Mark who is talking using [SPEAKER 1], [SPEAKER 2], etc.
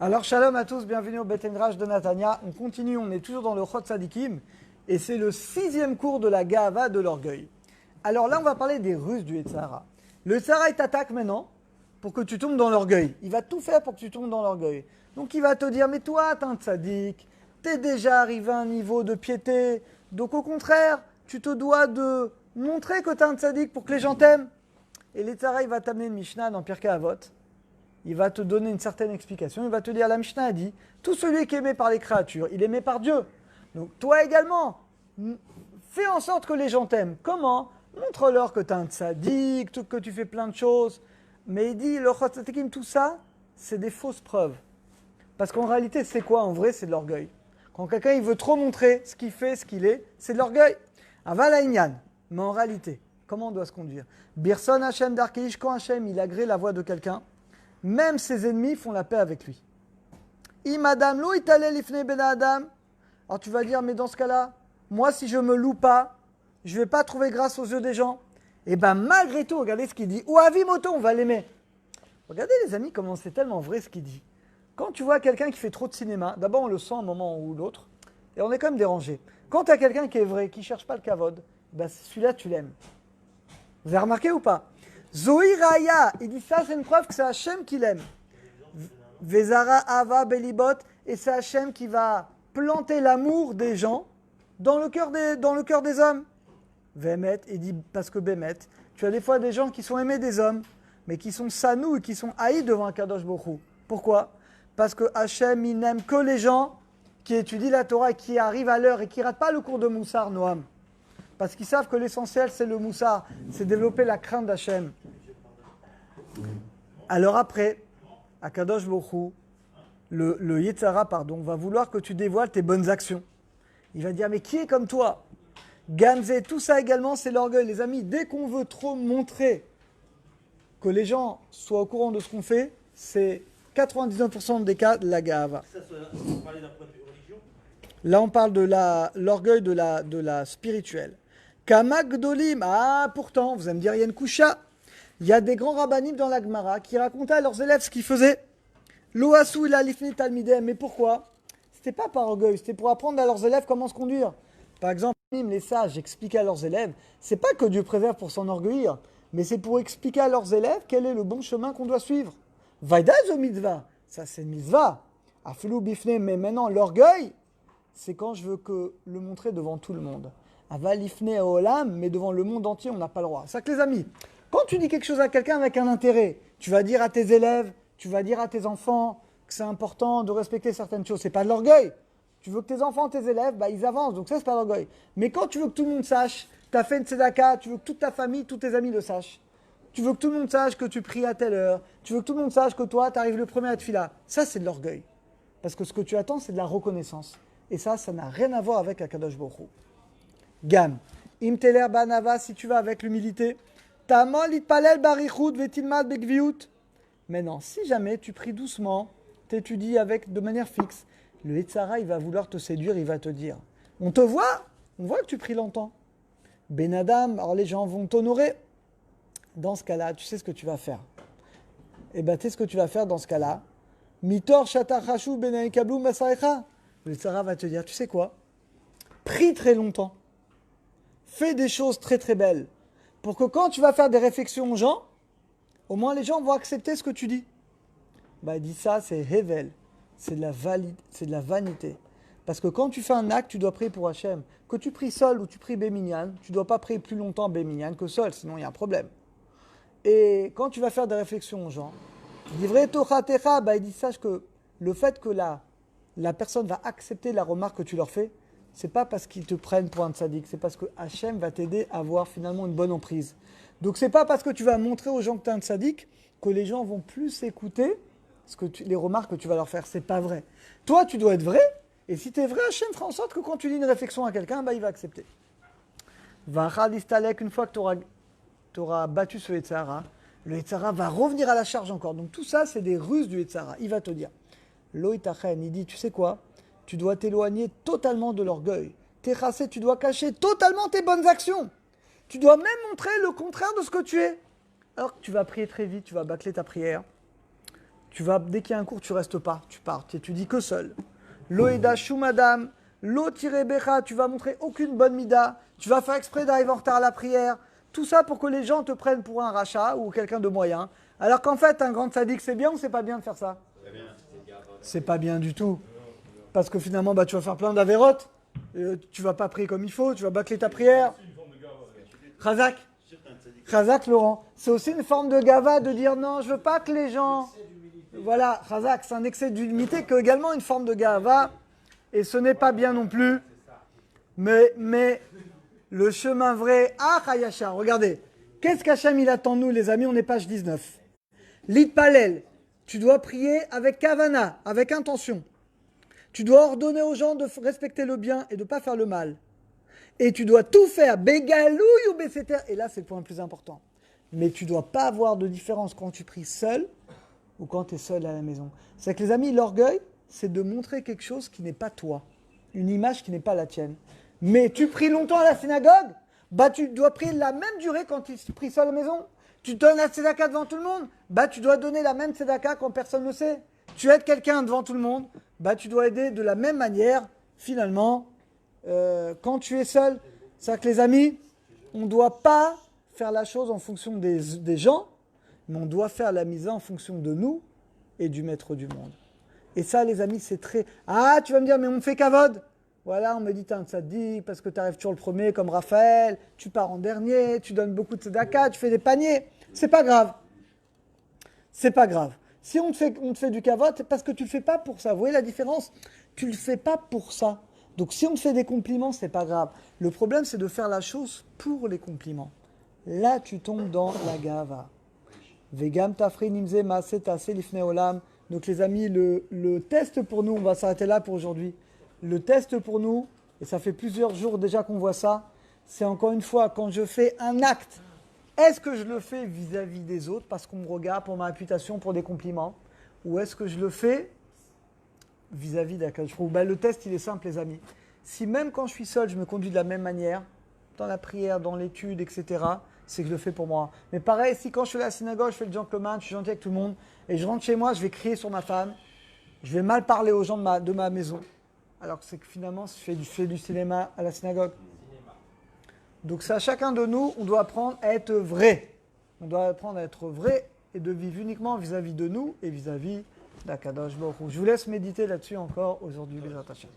[SPEAKER 1] Alors, shalom à tous, bienvenue au Bet Midrash de Natania. On continue, on est toujours dans le Chot Sadikim et c'est le 6e cours de la Gahava de l'orgueil. Alors là, on va parler des ruses du Yetzirah. Le Yetzirah, il t'attaque maintenant pour que tu tombes dans l'orgueil. Il va tout faire pour que tu tombes dans l'orgueil. Donc il va te dire, mais toi, t'es un tzaddik, t'es déjà arrivé à un niveau de piété. Donc au contraire, tu te dois de montrer que t'es un tzaddik pour que les gens t'aiment. Et le Yetzirah, il va t'amener une Mishnah dans Pirkei Avot. Il va te donner une certaine explication. Il va te dire, la Mishnah a dit, tout celui qui est aimé par les créatures, il est aimé par Dieu. Donc toi également, fais en sorte que les gens t'aiment. Comment ? Montre-leur que tu es un tzaddik, que tu fais plein de choses. Mais il dit, le Chot Tzadikim, tout ça, c'est des fausses preuves. Parce qu'en réalité, c'est quoi ? En vrai, c'est de l'orgueil. Quand quelqu'un il veut trop montrer ce qu'il fait, ce qu'il est, c'est de l'orgueil. Aval Aïnyan. Mais en réalité, comment on doit se conduire ? Birson Hashem Darkeish, quand Hashem il agrée la voix de quelqu'un, même ses ennemis font la paix avec lui. Imadam lo itale lifne ben Adam. Alors tu vas dire, mais dans ce cas-là, moi si je me loue pas, je ne vais pas trouver grâce aux yeux des gens. Et bien malgré tout, regardez ce qu'il dit. Ou avimoto, on va l'aimer. Regardez les amis, comment c'est tellement vrai ce qu'il dit. Quand tu vois quelqu'un qui fait trop de cinéma, d'abord on le sent un moment ou l'autre, et on est quand même dérangé. Quand tu as quelqu'un qui est vrai, qui ne cherche pas le kavod, ben celui-là tu l'aimes. Vous avez remarqué ou pas ? Zohi Raya, il dit ça, c'est une preuve que c'est Hachem qui l'aime. Vezara Ava Belibot, et c'est Hachem qui va planter l'amour des gens dans le cœur des hommes. Vemet, il dit parce que Bemet, tu as des fois des gens qui sont aimés des hommes, mais qui sont sanou et qui sont haïs devant un Kadosh Baruch Hu. Pourquoi ? Parce que Hachem, il n'aime que les gens qui étudient la Torah et qui arrivent à l'heure et qui ne ratent pas le cours de Moussar Noam. Parce qu'ils savent que l'essentiel, c'est le moussar, c'est développer la crainte d'Hachem. Alors après, Akadosh Baruch Hu, le Yetzirah, va vouloir que tu dévoiles tes bonnes actions. Il va dire, mais qui est comme toi ? Gamze, tout ça également, c'est l'orgueil. Les amis, dès qu'on veut trop montrer que les gens soient au courant de ce qu'on fait, c'est 99% des cas de la Gahava.
[SPEAKER 2] On parlait d'un point de vue religion.
[SPEAKER 1] Là, on parle de l'orgueil de la spirituelle. Kamakdolim, pourtant, vous allez me dire, il y a une kusha. Il y a des grands rabbanim dans la Gemara qui racontaient à leurs élèves ce qu'ils faisaient. Loasu ila lifni talmidem. Mais pourquoi ? C'était pas par orgueil, c'était pour apprendre à leurs élèves comment se conduire. Par exemple, les sages expliquaient à leurs élèves, c'est pas que Dieu préserve pour s'enorgueillir, mais c'est pour expliquer à leurs élèves quel est le bon chemin qu'on doit suivre. Vaïdazo mitzvah, ça c'est une mitzvah. Afilou bifne, mais maintenant l'orgueil, c'est quand je veux le montrer devant tout le monde. Avalifne olam, mais devant le monde entier, on n'a pas le droit. C'est ça que les amis, quand tu dis quelque chose à quelqu'un avec un intérêt, tu vas dire à tes élèves, tu vas dire à tes enfants que c'est important de respecter certaines choses. C'est pas de l'orgueil. Tu veux que tes enfants, tes élèves, ils avancent. Donc ça, c'est pas de l'orgueil. Mais quand tu veux que tout le monde sache, tu as fait une tzedaka, tu veux que toute ta famille, tous tes amis le sachent. Tu veux que tout le monde sache que tu pries à telle heure. Tu veux que tout le monde sache que toi, tu arrives le premier à Tfila. Ça, c'est de l'orgueil. Parce que ce que tu attends, c'est de la reconnaissance. Et ça n'a rien à voir avec Akadosh Baruch Hu. Gam. Imteler banava, si tu vas avec l'humilité. Tamol itpalel barichut vetilmad bekviut. Maintenant, si jamais tu pries doucement, t'étudies de manière fixe, le Yetzirah, il va vouloir te séduire, il va te dire, on voit que tu pries longtemps. Ben Adam, alors les gens vont t'honorer. Dans ce cas-là, tu sais ce que tu vas faire. Eh bien, tu sais ce que tu vas faire dans ce cas-là. Mitor shatachashu benaikablu masarecha. Le Yetzirah va te dire, tu sais quoi ? Prie très longtemps. Fais des choses très très belles. Pour que quand tu vas faire des réflexions aux gens, au moins les gens vont accepter ce que tu dis. Il dit ça, c'est Hevel. C'est de la vanité. Parce que quand tu fais un acte, tu dois prier pour Hachem. Que tu pries seul ou tu pries Béminyan, tu ne dois pas prier plus longtemps Béminyan que seul, sinon il y a un problème. Et quand tu vas faire des réflexions aux gens, il dit sache que le fait que la personne va accepter la remarque que tu leur fais, c'est pas parce qu'ils te prennent pour un tzaddik, c'est parce que Hachem va t'aider à avoir finalement une bonne emprise. Donc c'est pas parce que tu vas montrer aux gens que tu es un tzaddik que les gens vont plus écouter les remarques que tu vas leur faire. C'est pas vrai. Toi, tu dois être vrai, et si tu es vrai, Hachem fera en sorte que quand tu dis une réflexion à quelqu'un, il va accepter. Une fois que tu auras battu ce Yetzirah, le Yetzirah va revenir à la charge encore. Donc tout ça, c'est des ruses du Yetzirah. Il va te dire, Lo itachen, il dit, tu sais quoi ? Tu dois t'éloigner totalement de l'orgueil. Techasé, tu dois cacher totalement tes bonnes actions. Tu dois même montrer le contraire de ce que tu es. Alors que tu vas prier très vite, tu vas bâcler ta prière. Dès qu'il y a un cours, tu restes pas, tu pars, tu étudies que seul. Loïda Shumadam, Lo Tirebecha, tu vas montrer aucune bonne mida, tu vas faire exprès d'arriver en retard à la prière. Tout ça pour que les gens te prennent pour un rachat ou quelqu'un de moyen. Alors qu'en fait, un grand sadique, c'est bien ou c'est pas bien de faire ça? C'est pas bien du tout. Parce que finalement, tu vas faire plein d'avérotes. Tu vas pas prier comme il faut, tu vas bâcler ta prière. Khazak, Laurent, c'est aussi une forme de gava de dire non, je veux pas que les gens... Voilà, Khazak, c'est un excès d'humilité qui est également une forme de gava. Et ce n'est pas bien non plus. Mais le chemin vrai, Hayasha, regardez. Qu'est-ce qu'Hachem il attend de nous, les amis? On est page 19. L'Itpalel, tu dois prier avec kavana, avec intention. Tu dois ordonner aux gens de respecter le bien et de ne pas faire le mal. Et tu dois tout faire, bégalouille ou besséter. Et là, c'est le point le plus important. Mais tu ne dois pas avoir de différence quand tu pries seul ou quand tu es seul à la maison. C'est que les amis, l'orgueil, c'est de montrer quelque chose qui n'est pas toi. Une image qui n'est pas la tienne. Mais tu pries longtemps à la synagogue, tu dois prier la même durée quand tu pries seul à la maison. Tu donnes la tzedaka devant tout le monde, tu dois donner la même tzedaka quand personne ne sait. Tu aides quelqu'un devant tout le monde, tu dois aider de la même manière, finalement, quand tu es seul. C'est-à-dire que les amis, on ne doit pas faire la chose en fonction des gens, mais on doit faire la mise en fonction de nous et du maître du monde. Et ça, les amis, c'est très... Ah, tu vas me dire, mais on me fait kavod. Voilà, on me dit, t'es un tzaddik parce que tu arrives toujours le premier comme Raphaël, tu pars en dernier, tu donnes beaucoup de tzedaka, tu fais des paniers. C'est pas grave. C'est pas grave. Si on te fait du kavod, c'est parce que tu le fais pas pour ça. Vous voyez la différence? Tu le fais pas pour ça. Donc si on te fait des compliments, c'est pas grave. Le problème, c'est de faire la chose pour les compliments. Là, tu tombes dans la gava. Vegam tafri nimze maaseta selifne olam. Donc les amis, le test pour nous, on va s'arrêter là pour aujourd'hui. Le test pour nous, et ça fait plusieurs jours déjà qu'on voit ça, c'est encore une fois, quand je fais un acte, est-ce que je le fais vis-à-vis des autres, parce qu'on me regarde pour ma réputation, pour des compliments, ou est-ce que je le fais vis-à-vis d'Akadosh Baruch Hu? Le test, il est simple, les amis. Si même quand je suis seul, je me conduis de la même manière, dans la prière, dans l'étude, etc., c'est que je le fais pour moi. Mais pareil, si quand je suis à la synagogue, je fais le gentleman, je suis gentil avec tout le monde, et je rentre chez moi, je vais crier sur ma femme, je vais mal parler aux gens de ma maison, alors que c'est que finalement, je fais du cinéma à la synagogue. Donc c'est à chacun de nous, on doit apprendre à être vrai. On doit apprendre à être vrai et de vivre uniquement vis-à-vis de nous et vis-à-vis d'Akadosh Baruch Hu. Je vous laisse méditer là-dessus encore aujourd'hui, les attachés.